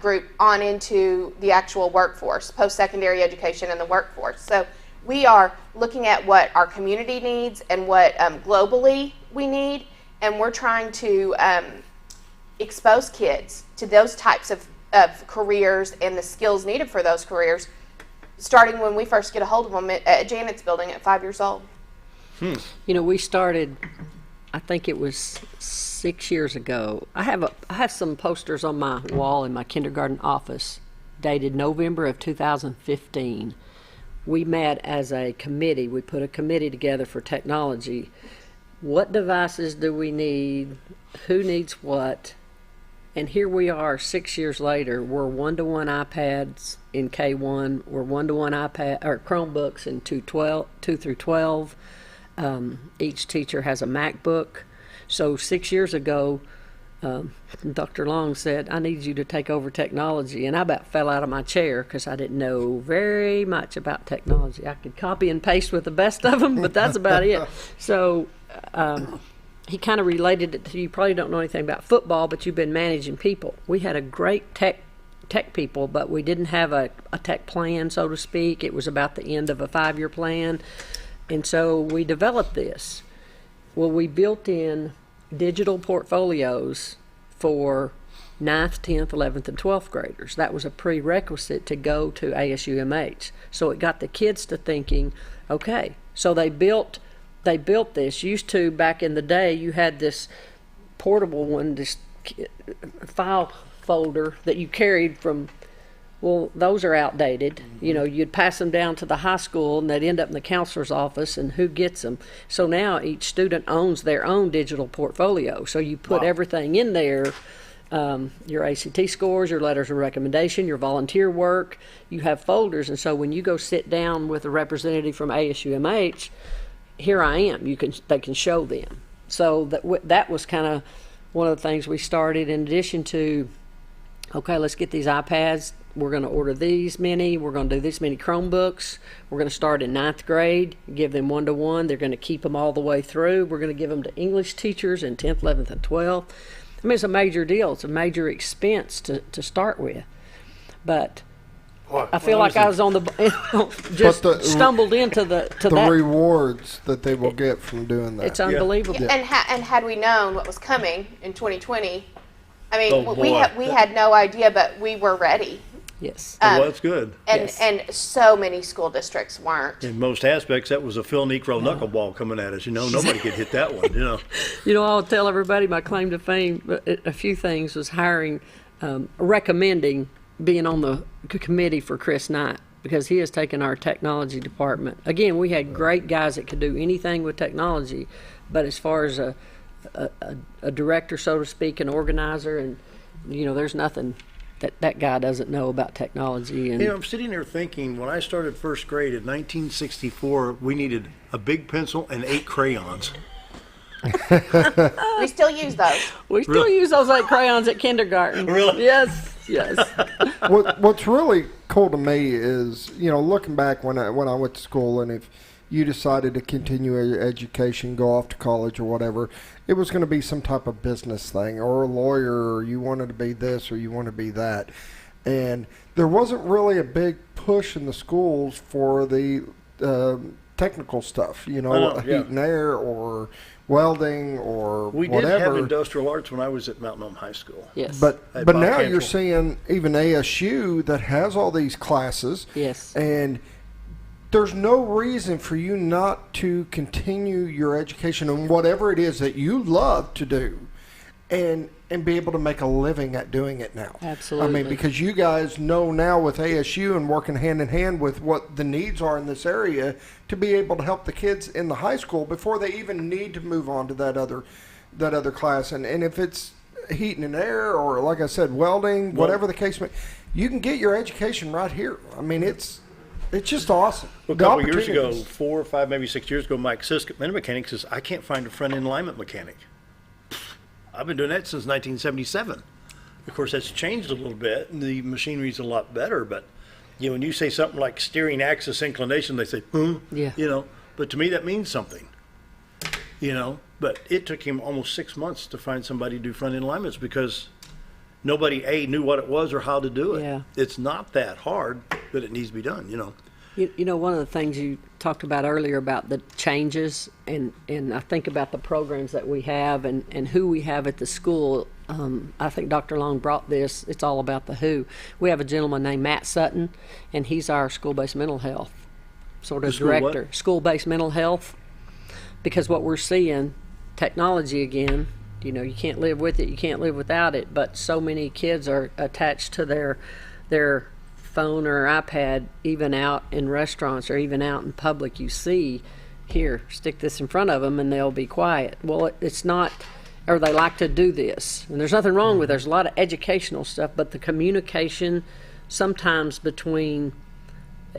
group on into the actual workforce, post-secondary education and the workforce. So we are looking at what our community needs and what globally we need, and we're trying to expose kids to those types of careers and the skills needed for those careers, starting when we first get a hold of them at Janet's building at 5 years old. You know, we started, I think it was 6 years ago. I have some posters on my wall in my kindergarten office dated November of 2015. We met as a committee. We put a committee together for technology. What devices do we need? Who needs what? And here we are 6 years later. We're one-to-one iPads in K1. We're one-to-one iPad or Chromebooks in 2 through 12. Each teacher has a MacBook. So 6 years ago, Dr. Long said, I need you to take over technology. And I about fell out of my chair because I didn't know very much about technology. I could copy and paste with the best of them, but that's about it. So he kind of related it to, you probably don't know anything about football, but you've been managing people. We had a great tech people, but we didn't have a tech plan, so to speak. It was about the end of a 5-year plan. And so we developed this. Well, we built in digital portfolios for 9th, 10th, 11th, and 12th graders. That was a prerequisite to go to ASUMH. So it got the kids to thinking, okay, so they built this. Used to, back in the day, you had this portable one, this file folder that you carried from, well, those are outdated. You know, you'd pass them down to the high school and they'd end up in the counselor's office, and who gets them? So now each student owns their own digital portfolio. So you put everything in there, your ACT scores, your letters of recommendation, your volunteer work. You have folders, and so when you go sit down with a representative from ASUMH, here I am. They can show them. So that was kind of one of the things we started. In addition to, okay, let's get these iPads. We're going to order these many. We're going to do this many Chromebooks. We're going to start in 9th grade, give them one-to-one. They're going to keep them all the way through. We're going to give them to English teachers in 10th, 11th, and 12th. I mean, it's a major deal. It's a major expense to start with. But I feel like I was on the stumbled into the rewards that they will get from doing that. It's unbelievable. Yeah. And had we known what was coming in 2020, I mean, we had no idea, but we were ready. Yes. Well, that's good. And so many school districts weren't. In most aspects, that was a Phil Necro knuckleball coming at us. You know, nobody could hit that one. You know. You know, I'll tell everybody my claim to fame. A few things was recommending being on the committee for Chris Knight, because he has taken our technology department. Again, we had great guys that could do anything with technology, but as far as a director, so to speak, an organizer, and you know, there's nothing that guy doesn't know about technology. And you know, I'm sitting there thinking, when I started first grade in 1964, we needed a big pencil and 8 crayons. We still use those. We still use those 8 crayons at kindergarten. Really? Yes. What's really cool to me is, you know, looking back when I went to school, and if you decided to continue your education, go off to college or whatever, it was going to be some type of business thing, or a lawyer, or you wanted to be this or you want to be that. And there wasn't really a big push in the schools for the technical stuff, you know, heat and air or welding or whatever. We did have industrial arts when I was at Mountain Home High School. Yes. But now you're seeing even ASU that has all these classes. Yes. And there's no reason for you not to continue your education in whatever it is that you love to do, and be able to make a living at doing it now. Absolutely. I mean, because you guys know now with ASU and working hand in hand with what the needs are in this area to be able to help the kids in the high school before they even need to move on to that other class. And if it's heating and air, or like I said, welding, whatever the case may, you can get your education right here. I mean, it's just awesome. Well, a couple years ago, 4 or 5, maybe 6 years ago, Mike Sisk, man, mechanic, says, I can't find a front-end alignment mechanic. I've been doing that since 1977. Of course, that's changed a little bit, and the machinery's a lot better. But you know, when you say something like steering axis inclination, they say, yeah. You know, but to me that means something. You know, but it took him almost 6 months to find somebody to do front-end alignments because nobody knew what it was or how to do it. Yeah. It's not that hard, but it needs to be done. You know. You know, one of the things you talked about earlier about the changes, and I think about the programs that we have and who we have at the school. I think Dr. Long brought this. It's all about the who. We have a gentleman named Matt Sutton, and he's our school-based mental health sort of director. School-based mental health, because what we're seeing, technology again, you know, you can't live with it, you can't live without it, but so many kids are attached to their phone or iPad, even out in restaurants or even out in public. You see, here, stick this in front of them and they'll be quiet. Well, it's not or they like to do this. And there's nothing wrong with it. There's a lot of educational stuff, but the communication sometimes between,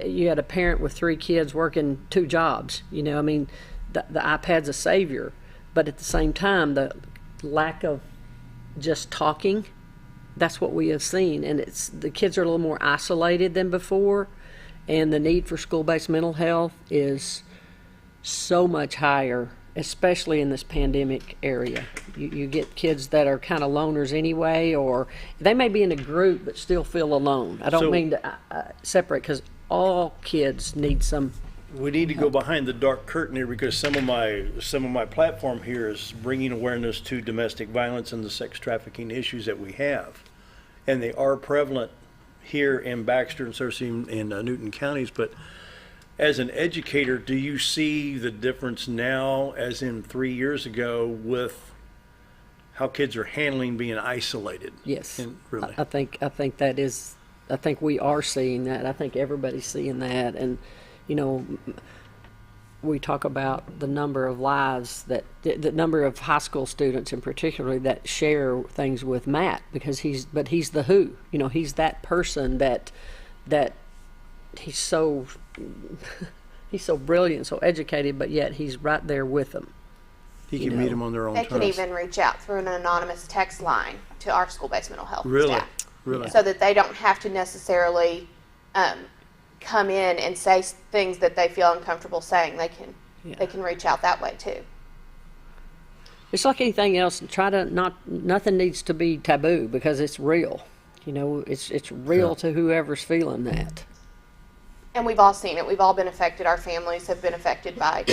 you had a parent with 3 kids working 2 jobs, you know, I mean, the iPad's a savior, but at the same time, the lack of just talking, that's what we have seen. And it's, the kids are a little more isolated than before, and the need for school-based mental health is so much higher, especially in this pandemic area. You get kids that are kind of loners anyway, or they may be in a group but still feel alone. I don't mean to separate, because all kids need some. We need to go behind the dark curtain here, because some of my platform here is bringing awareness to domestic violence and the sex trafficking issues that we have, and they are prevalent here in Baxter and Searcy and Newton counties. But as an educator, do you see the difference now, as in 3 years ago, with how kids are handling being isolated? Yes, really? I think that is. I think we are seeing that. I think everybody's seeing that, and you know, we talk about the number of lives that the number of high school students in particular that share things with Matt, because he's the who, you know, he's that person that he's so brilliant, so educated, but yet he's right there with them. He can meet them on their own terms. They can even reach out through an anonymous text line to our school-based mental health staff. Really? So that they don't have to necessarily come in and say things that they feel uncomfortable saying. They can reach out that way too. It's like anything else. Try to nothing needs to be taboo, because it's real. You know, it's real to whoever's feeling that. And we've all seen it. We've all been affected. Our families have been affected by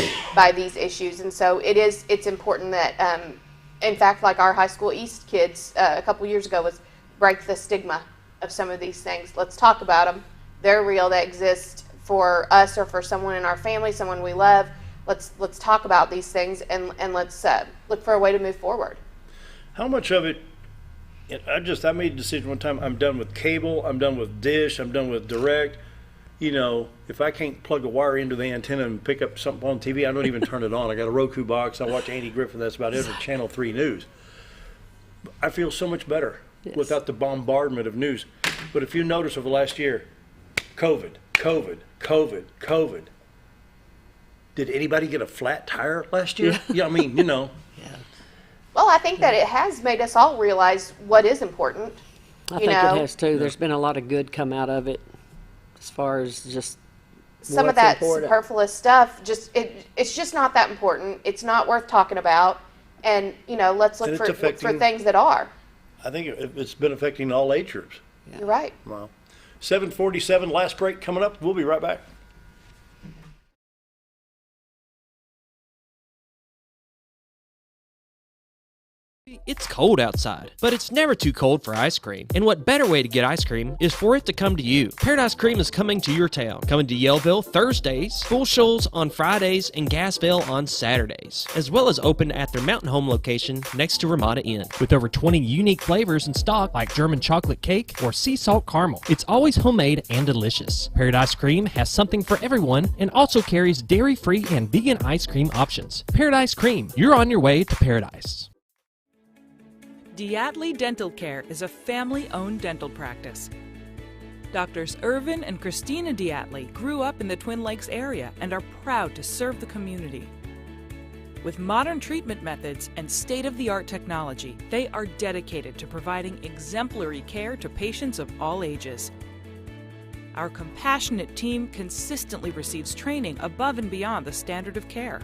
these issues, and so it's important that, in fact, like our high school East kids a couple years ago, was break the stigma of some of these things. Let's talk about them. They're real. They exist for us or for someone in our family, someone we love. Let's talk about these things, and let's look for a way to move forward. How much of it? I made a decision one time. I'm done with cable. I'm done with dish. I'm done with direct. You know, if I can't plug a wire into the antenna and pick up something on TV, I don't even turn it on. I got a Roku box. I watch Andy Griffith. That's about it. Or Channel 3 News. I feel so much better without the bombardment of news. But if you notice over the last year, COVID. Did anybody get a flat tire last year? Yeah, I mean, you know. Well, I think that it has made us all realize what is important. I think it has too. There's been a lot of good come out of it, as far as just some of that superfluous stuff. It's just not that important. It's not worth talking about. And you know, let's look for things that are. I think it's been affecting all age groups. Yeah. You're right. Wow. 7:47, last break coming up. We'll be right back. It's cold outside, but it's never too cold for ice cream. And what better way to get ice cream is for it to come to you. Paradise Cream is coming to your town. Coming to Yellville Thursdays, Full Shoals on Fridays, and Gassville on Saturdays, as well as open at their Mountain Home location next to Ramada Inn. With over 20 unique flavors in stock, like German chocolate cake or sea salt caramel. It's always homemade and delicious. Paradise Cream has something for everyone and also carries dairy-free and vegan ice cream options. Paradise Cream, you're on your way to paradise. Diatley Dental Care is a family-owned dental practice. Doctors Irvin and Christina Diatley grew up in the Twin Lakes area and are proud to serve the community. With modern treatment methods and state-of-the-art technology, they are dedicated to providing exemplary care to patients of all ages. Our compassionate team consistently receives training above and beyond the standard of care.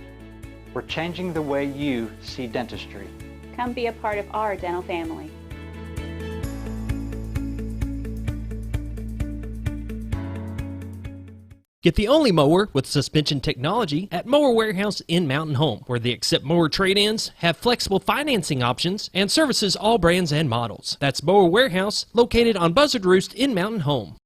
We're changing the way you see dentistry. Come be a part of our dental family. Get the only mower with suspension technology at Mower Warehouse in Mountain Home, where they accept mower trade-ins, have flexible financing options, and services all brands and models. That's Mower Warehouse, located on Buzzard Roost in Mountain Home.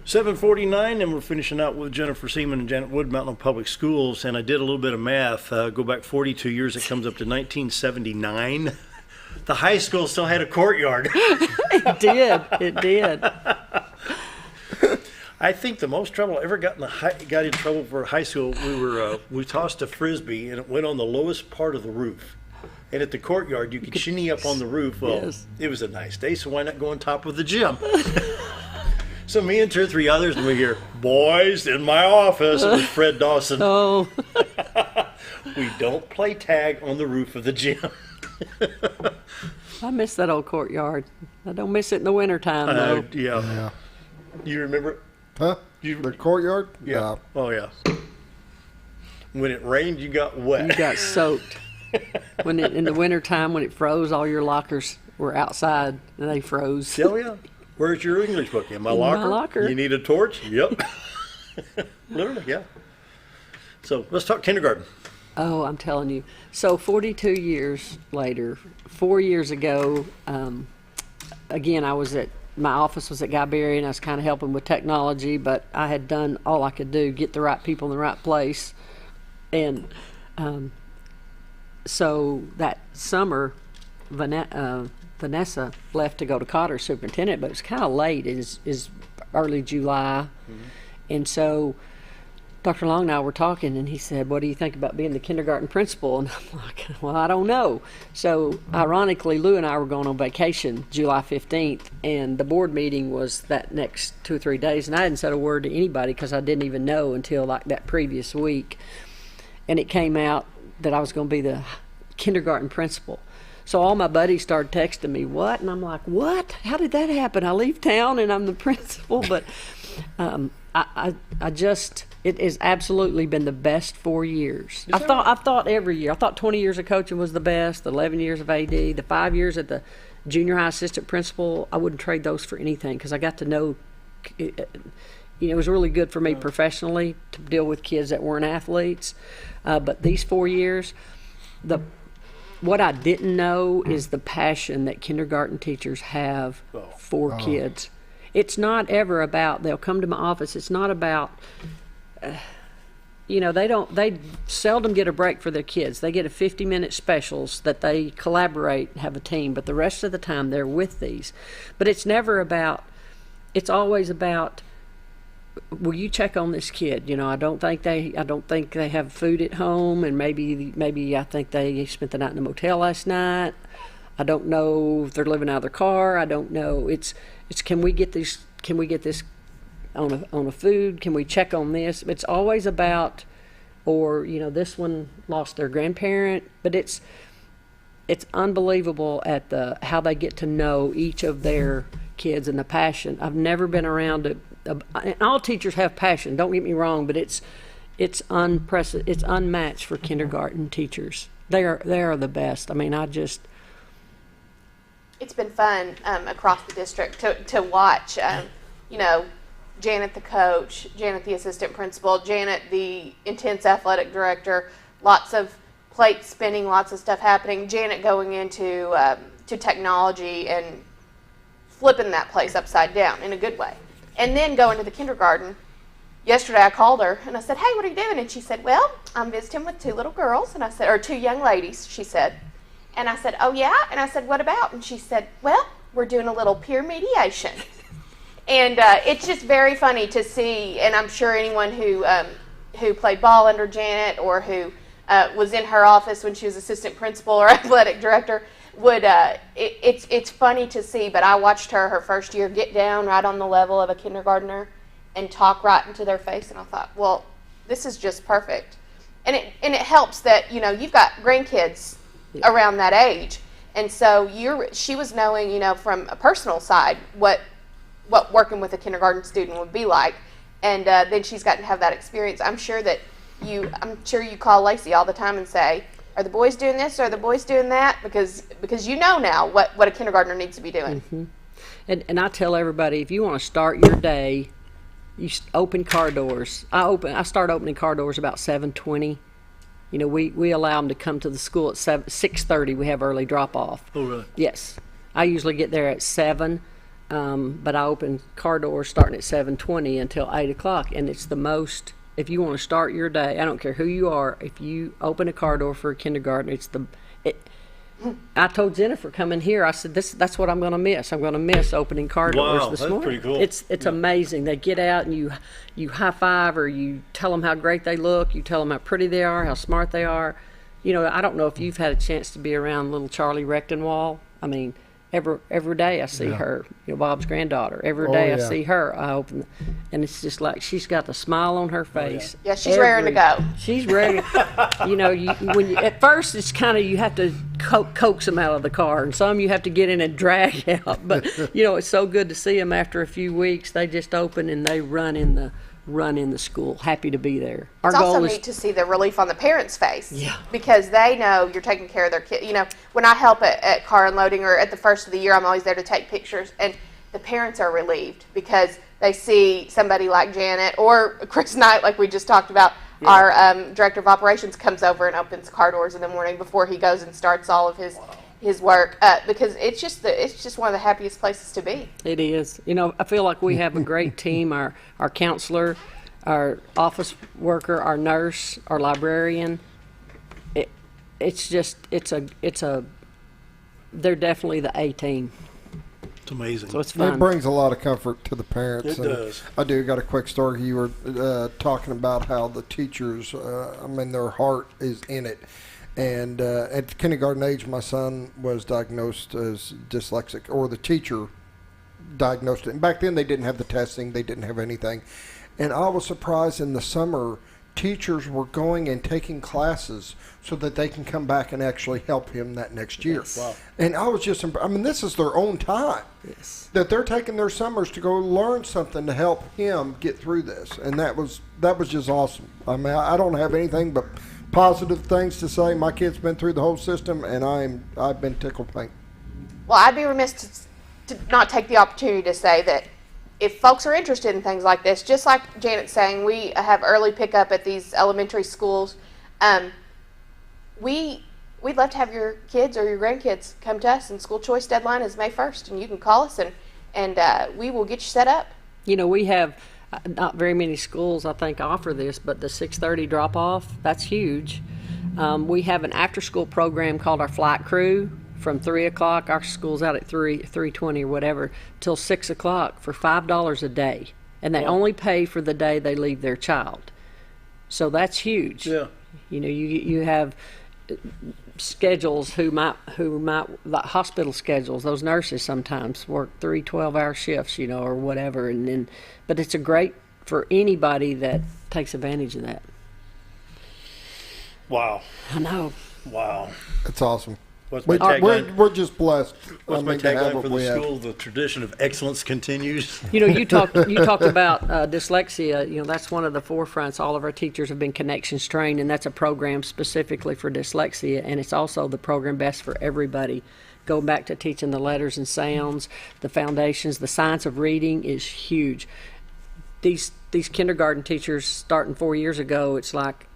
$7:49, and we're finishing out with Jennifer Seamen and Janet Wood, Mountain Public Schools. And I did a little bit of math. Go back 42 years, it comes up to 1979. The high school still had a courtyard. It did. It did. I think the most trouble I ever got in trouble for high school. We tossed a frisbee and it went on the lowest part of the roof. And at the courtyard, you could shinny up on the roof. Well, yes. It was a nice day, so why not go on top of the gym? So me and 2 or 3 others, and we hear, "Boys, in my office." It was Fred Dawson. Oh. We don't play tag on the roof of the gym. I miss that old courtyard. I don't miss it in the wintertime, though. Yeah. You remember it? Huh? The courtyard? Yeah. No. Oh, yeah. When it rained, you got wet. You got soaked. In the wintertime, when it froze, all your lockers were outside, and they froze. Oh, yeah. Where's your English book? In my locker? My locker. You need a torch? Yep. Literally, yeah. So let's talk kindergarten. Oh, I'm telling you. So 42 years later, 4 years ago, again, my office was at Guy Berry, and I was kind of helping with technology, but I had done all I could do, get the right people in the right place. And so that summer, Vanessa left to go to Cotter superintendent, but it was kind of late. It is early July. Mm-hmm. And so Dr. Long and I were talking, and he said, "What do you think about being the kindergarten principal?" And I'm like, "Well, I don't know." So ironically, Lou and I were going on vacation July 15th, and the board meeting was that next 2 or 3 days, and I hadn't said a word to anybody because I didn't even know until like that previous week. And it came out that I was going to be the kindergarten principal. So all my buddies started texting me, "What?" And I'm like, "What? How did that happen? I leave town and I'm the principal." But I just, it has absolutely been the best 4 years. I thought every year. I thought 20 years of coaching was the best, 11 years of AD, the 5 years at the junior high assistant principal. I wouldn't trade those for anything because I got to know, it was really good for me professionally to deal with kids that weren't athletes. But these 4 years, what I didn't know is the passion that kindergarten teachers have for kids. It's not ever about, they'll come to my office, it's not about, they seldom get a break for their kids. They get a 50-minute specials that they collaborate and have a team, but the rest of the time they're with these. But it's never about, it's always about, will you check on this kid? I don't think they have food at home, and maybe I think they spent the night in a motel last night. I don't know if they're living out of their car. I don't know. It's can we get this on a food? Can we check on this? It's always about, or this one lost their grandparent, but it's unbelievable at how they get to know each of their kids and the passion. I've never been around and all teachers have passion, don't get me wrong, but it's unprecedented. It's unmatched for kindergarten teachers. They are the best. I mean, it's been fun across the district to watch. Janet the coach, Janet the assistant principal, Janet the intense athletic director. Lots of plates spinning, lots of stuff happening. Janet going into to technology and flipping that place upside down in a good way. And then going to the kindergarten. Yesterday I called her and I said, "Hey, what are you doing?" And she said, "Well, I'm visiting with 2 little girls." And I said, or 2 young ladies, she said. And I said, "Oh yeah?" And I said, "What about?" And she said, "Well, we're doing a little peer mediation." And it's just very funny to see, and I'm sure anyone who played ball under Janet or who was in her office when she was assistant principal or athletic director would, it's funny to see, but I watched her first year get down right on the level of a kindergartner and talk right into their face, and I thought, well, this is just perfect. And it helps that, you've got grandkids around that age, and so she was knowing, from a personal side what working with a kindergarten student would be like, and then she's gotten to have that experience. I'm sure you call Lacey all the time and say, "Are the boys doing this? Are the boys doing that?" Because now what a kindergartner needs to be doing. Mm-hmm. And I tell everybody, if you want to start your day, you open car doors. I start opening car doors about 7:20. We allow them to come to the school at 6:30. We have early drop off. Oh, really? Yes. I usually get there at 7, but I open car doors starting at 7:20 until 8 o'clock, and it's the most. If you want to start your day, I don't care who you are, if you open a car door for a kindergarten, I told Jennifer coming here, I said, that's what I'm going to miss. I'm going to miss opening car doors this morning. Pretty cool. It's amazing. They get out and you high five, or you tell them how great they look. You tell them how pretty they are, how smart they are. You know, I don't know if you've had a chance to be around little Charlie Rechtenwall. I mean, every day I see her, you know, Bob's granddaughter. Every day I see her, I open, and it's just like she's got the smile on her face. Yeah, she's raring to go. She's ready. You know, at first it's kind of, you have to coax them out of the car, and some you have to get in and drag out. But you know, it's so good to see them after a few weeks. They just open and they run in the school, happy to be there. It's also neat to see the relief on the parents' face. Yeah. Because they know you're taking care of their kid. You know, when I help at car unloading or at the first of the year, I'm always there to take pictures, and the parents are relieved because they see somebody like Janet or Chris Knight, like we just talked about. Yeah. Our director of operations comes over and opens car doors in the morning before he goes and starts all of his work, because it's just one of the happiest places to be. It is. You know, I feel like we have a great team. Our counselor, our office worker, our nurse, our librarian. They're definitely the A team. It's amazing. So it's fun. It brings a lot of comfort to the parents. It does. I got a quick story. You were talking about how the teachers, their heart is in it. And at kindergarten age, my son was diagnosed as dyslexic, or the teacher diagnosed it. And back then, they didn't have the testing. They didn't have anything. And I was surprised in the summer, teachers were going and taking classes so that they can come back and actually help him that next year. Yes. Wow. And I was just, this is their own time. Yes. That they're taking their summers to go learn something to help him get through this. And that was just awesome. I mean, I don't have anything but positive things to say. My kid's been through the whole system, and I've been tickled pink. Well, I'd be remiss to not take the opportunity to say that if folks are interested in things like this, just like Janet's saying, we have early pickup at these elementary schools. We'd love to have your kids or your grandkids come to us, and school choice deadline is May 1st, and you can call us and we will get you set up. You know, we have not very many schools, I think, offer this, but the 6:30 drop-off, that's huge. We have an after-school program called our Flight Crew from 3 o'clock. Our school's out at 3:20 or whatever, till 6 o'clock for $5 a day. And they only pay for the day they leave their child. So that's huge. Yeah. You know, you have schedules who might like hospital schedules. Those nurses sometimes work 3 12-hour shifts, you know, or whatever, but it's a great for anybody that takes advantage of that. Wow. I know. Wow. It's awesome. What's my tagline? We're just blessed. What's my tagline for the school? The tradition of excellence continues. You know, you talked about dyslexia. You know, that's one of the forefronts. All of our teachers have been connections trained, and that's a program specifically for dyslexia, and it's also the program best for everybody. Going back to teaching the letters and sounds, the foundations, the science of reading is huge. These kindergarten teachers starting 4 years ago, it's like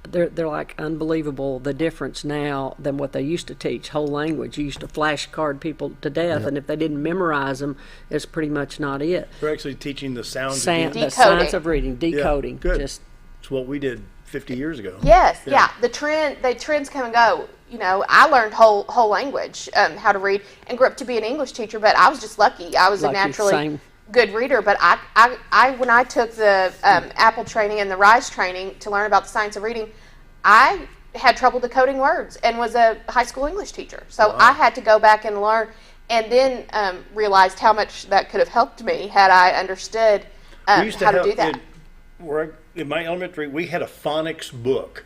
they're like unbelievable the difference now than what they used to teach. Whole language. You used to flashcard people to death, and if they didn't memorize them, it's pretty much not it. We're actually teaching the sounds the science of reading, decoding. Yeah, good. It's what we did 50 years ago. Yes, yeah. The trends come and go. You know, I learned whole language, how to read, and grew up to be an English teacher. But I was just lucky. I was a naturally good reader. But I when I took the Apple training and the RISE training to learn about the science of reading, I had trouble decoding words and was a high school English teacher. So I had to go back and learn, and then realized how much that could have helped me had I understood how to do that. In my elementary, we had a phonics book.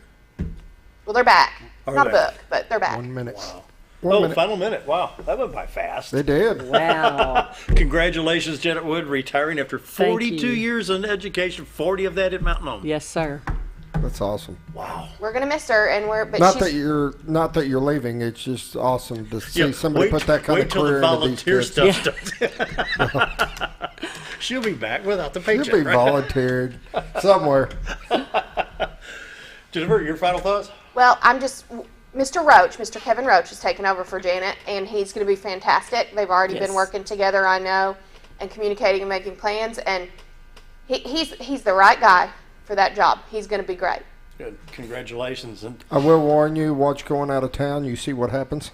Well, they're back. Not a book, but they're back. 1 minute. Wow. One minute. Final minute. Wow, that went by fast. They did. Wow. Congratulations, Janet Wood, retiring after 42 years in education, 40 of that at Mountain Home. Yes, sir. That's awesome. Wow. We're gonna miss her, and not that you're leaving. It's just awesome to see somebody put that kind of career into these kids. Wait till the volunteer stuff starts. She'll be back without the paycheck. She'll be volunteered somewhere. Jennifer, your final thoughts? Well, Mr. Kevin Roach has taken over for Janet, and he's going to be fantastic. They've already been working together, I know, and communicating and making plans, and he's the right guy for that job. He's going to be great. Good. Congratulations. And I will warn you, watch going out of town, you see what happens.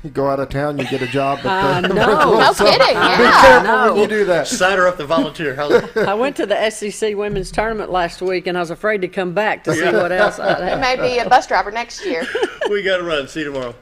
You go out of town, you get a job. No kidding, yeah. Be careful when you do that. Sign her up to volunteer. I went to the SEC women's tournament last week, and I was afraid to come back to see what else I'd You have. may be a bus driver next year. We got to run. See you tomorrow.